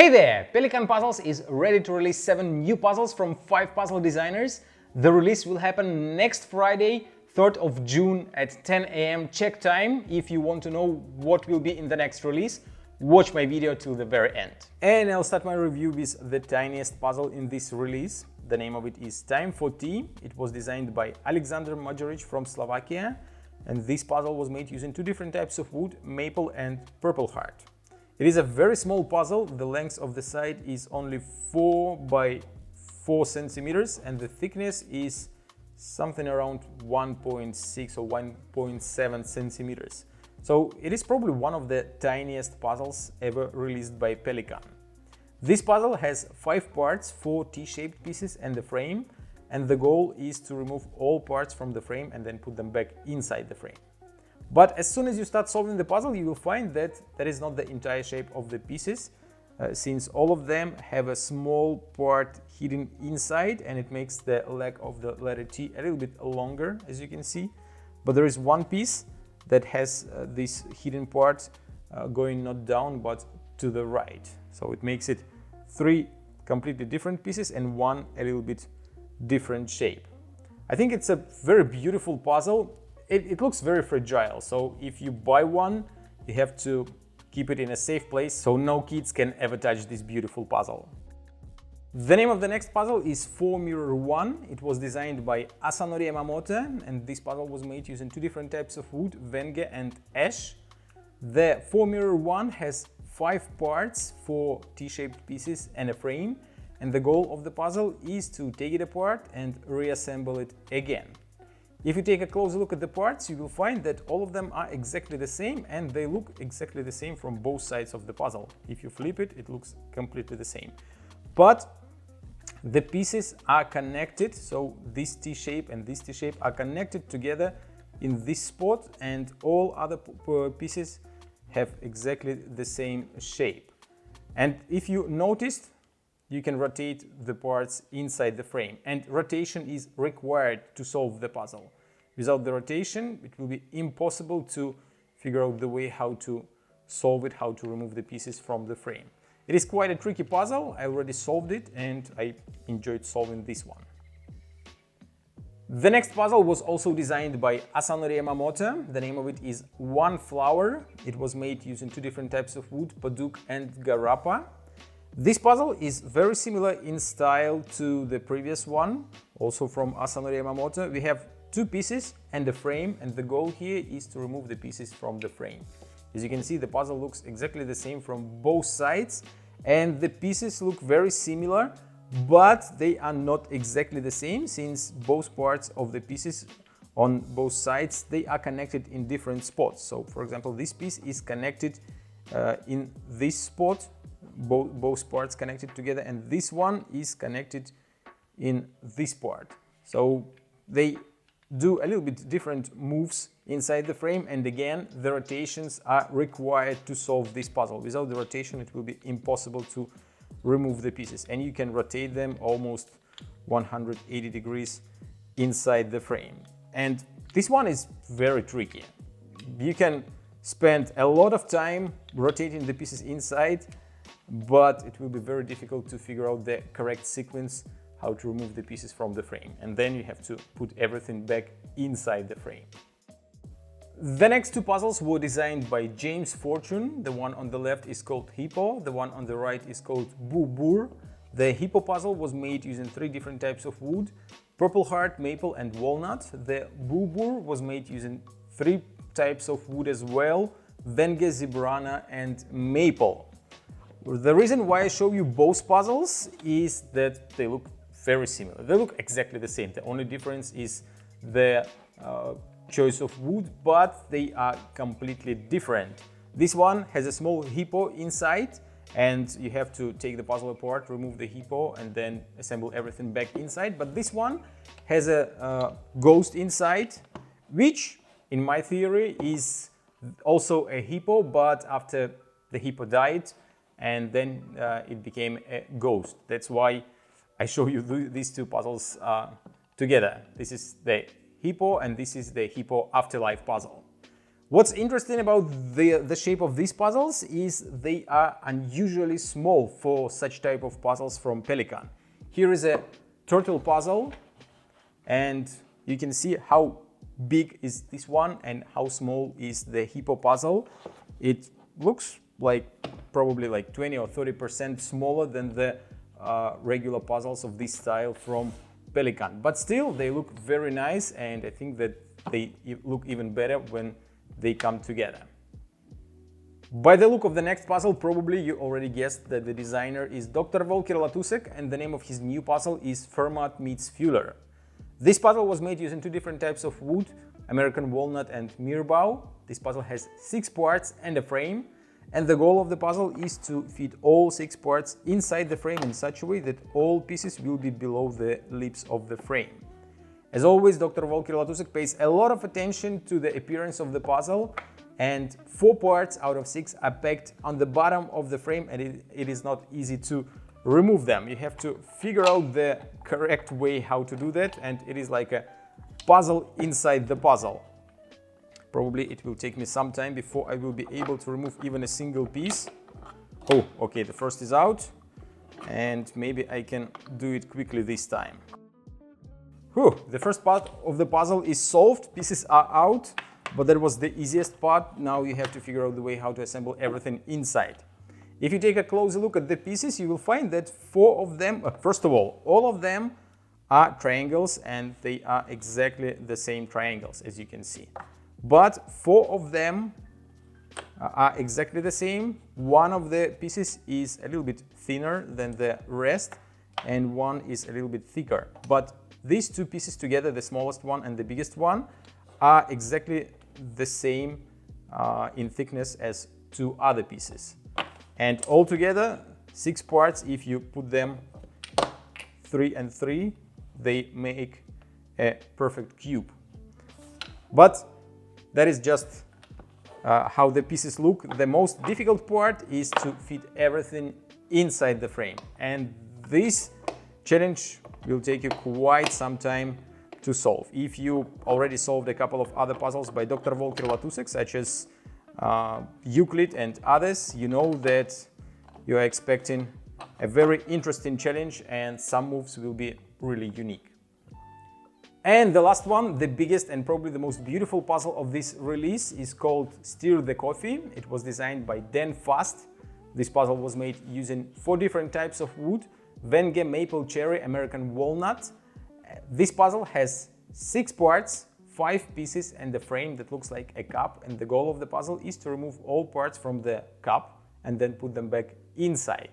Hey there! Pelikan Puzzles is ready to release 7 new puzzles from 5 puzzle designers. The release will happen next Friday, 3rd of June at 10 AM Czech time. If you want to know what will be in the next release, watch my video till the very end. And I'll start my review with the tiniest puzzle in this release. The name of it is Time for Tea. It was designed by Alexander Majoric from Slovakia. And this puzzle was made using 2 different types of wood, maple and purple heart. It is a very small puzzle. The length of the side is only 4 by 4 centimeters and the thickness is something around 1.6 or 1.7 centimeters. So it is probably one of the tiniest puzzles ever released by Pelikan. This puzzle has 5 parts, 4 T-shaped pieces and the frame, and the goal is to remove all parts from the frame and then put them back inside the frame. But as soon as you start solving the puzzle, you will find that that is not the entire shape of the pieces, since all of them have a small part hidden inside and it makes the leg of the letter T a little bit longer, as you can see. But there is one piece that has this hidden part going not down but to the right. So it makes it 3 completely different pieces and one a little bit different shape. I think it's a very beautiful puzzle. It looks very fragile, so if you buy one, you have to keep it in a safe place so no kids can ever touch this beautiful puzzle. The name of the next puzzle is 4 Mirror 1. It was designed by Asanori Yamamoto and this puzzle was made using 2 different types of wood, Wenge and ash. The 4 Mirror 1 has 5 parts, 4 T-shaped pieces and a frame, and the goal of the puzzle is to take it apart and reassemble it again. If you take a closer look at the parts, you will find that all of them are exactly the same and they look exactly the same from both sides of the puzzle. If you flip it, it looks completely the same. But the pieces are connected, so this T-shape and this T-shape are connected together in this spot and all other pieces have exactly the same shape. And if you noticed, you can rotate the parts inside the frame, and rotation is required to solve the puzzle. Without the rotation, it will be impossible to figure out the way how to solve it, how to remove the pieces from the frame. It is quite a tricky puzzle. I already solved it and I enjoyed solving this one. The next puzzle was also designed by Asanori Yamamoto. The name of it is One Flower. It was made using 2 different types of wood, paduk and garapa. This puzzle is very similar in style to the previous one, also from Asanori Yamamoto. We have 2 pieces and a frame, and the goal here is to remove the pieces from the frame. As you can see, the puzzle looks exactly the same from both sides, and the pieces look very similar, but they are not exactly the same, since both parts of the pieces on both sides, they are connected in different spots. So, for example, this piece is connected in this spot, both parts connected together, and this one is connected in this part. So they do a little bit different moves inside the frame, and again the rotations are required to solve this puzzle. Without the rotation it will be impossible to remove the pieces, and you can rotate them almost 180 degrees inside the frame. And this one is very tricky. You can spend a lot of time rotating the pieces inside, but it will be very difficult to figure out the correct sequence how to remove the pieces from the frame, and then you have to put everything back inside the frame. The next 2 puzzles were designed by James Fortune. The one on the left is called Hippo, the one on the right is called Bur. The Hippo puzzle was made using 3 different types of wood, purple heart, maple and walnut. The Bur was made using 3 types of wood as well, Wenge, zebrana and maple. The reason why I show you both puzzles is that they look very similar. They look exactly the same. The only difference is the choice of wood, but they are completely different. This one has a small hippo inside and you have to take the puzzle apart, remove the hippo and then assemble everything back inside. But this one has a ghost inside, which in my theory is also a hippo, but after the hippo died, and then it became a ghost. That's why I show you these 2 puzzles together. This is the Hippo and this is the Hippo Afterlife puzzle. What's interesting about the shape of these puzzles is they are unusually small for such type of puzzles from Pelikan. Here is a turtle puzzle, and you can see how big is this one and how small is the Hippo puzzle. It looks like probably like 20 or 30% smaller than the regular puzzles of this style from Pelikan. But still, they look very nice, and I think that they look even better when they come together. By the look of the next puzzle, probably you already guessed that the designer is Dr. Volker Latusek, and the name of his new puzzle is Fermat meets Fuller. This puzzle was made using two different types of wood, American walnut and mirbow. This puzzle has 6 parts and a frame, and the goal of the puzzle is to fit all 6 parts inside the frame in such a way that all pieces will be below the lips of the frame. As always, Dr. Volker Latusek pays a lot of attention to the appearance of the puzzle, and 4 parts out of 6 are packed on the bottom of the frame, and it is not easy to remove them. You have to figure out the correct way how to do that, and it is like a puzzle inside the puzzle. Probably it will take me some time before I will be able to remove even a single piece. Oh, okay, the first is out, and maybe I can do it quickly this time. Whew, the first part of the puzzle is solved, pieces are out, but that was the easiest part. Now you have to figure out the way how to assemble everything inside. If you take a closer look at the pieces, you will find that 4 of them, first of all of them are triangles, and they are exactly the same triangles, as you can see. But 4 of them are exactly the same. One of the pieces is a little bit thinner than the rest, and one is a little bit thicker. But these 2 pieces together, the smallest one and the biggest one, are exactly the same in thickness as 2 other pieces. And altogether, 6 parts, if you put them 3 and 3, they make a perfect cube. But that is just how the pieces look. The most difficult part is to fit everything inside the frame. And this challenge will take you quite some time to solve. If you already solved a couple of other puzzles by Dr. Volker Latusek, such as Euclid and others, you know that you are expecting a very interesting challenge, and some moves will be really unique. And the last one, the biggest and probably the most beautiful puzzle of this release, is called Stir the Coffee. It was designed by Dan Fast. This puzzle was made using 4 different types of wood: Venge, maple, cherry, American walnut. This puzzle has 6 parts, 5 pieces, and a frame that looks like a cup, and the goal of the puzzle is to remove all parts from the cup and then put them back inside.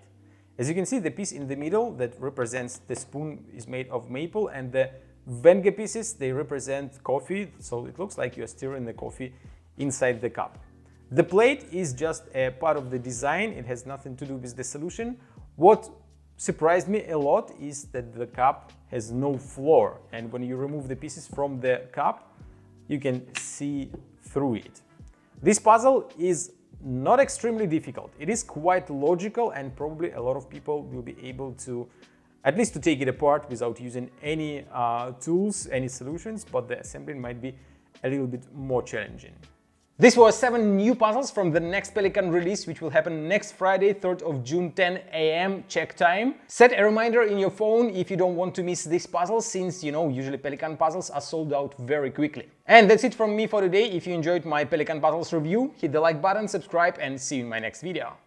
As you can see, the piece in the middle that represents the spoon is made of maple, and the Venge pieces, they represent coffee, so it looks like you're stirring the coffee inside the cup. The plate is just a part of the design, it has nothing to do with the solution. What surprised me a lot is that the cup has no floor, and when you remove the pieces from the cup, you can see through it. This puzzle is not extremely difficult. It is quite logical, and probably a lot of people will be able to at least to take it apart without using any tools, any solutions, but the assembly might be a little bit more challenging. This was 7 new puzzles from the next Pelikan release, which will happen next Friday, 3rd of June, 10 AM Czech time. Set a reminder in your phone if you don't want to miss this puzzle, since, you know, usually Pelikan puzzles are sold out very quickly. And that's it from me for today. If you enjoyed my Pelikan puzzles review, hit the like button, subscribe, and see you in my next video.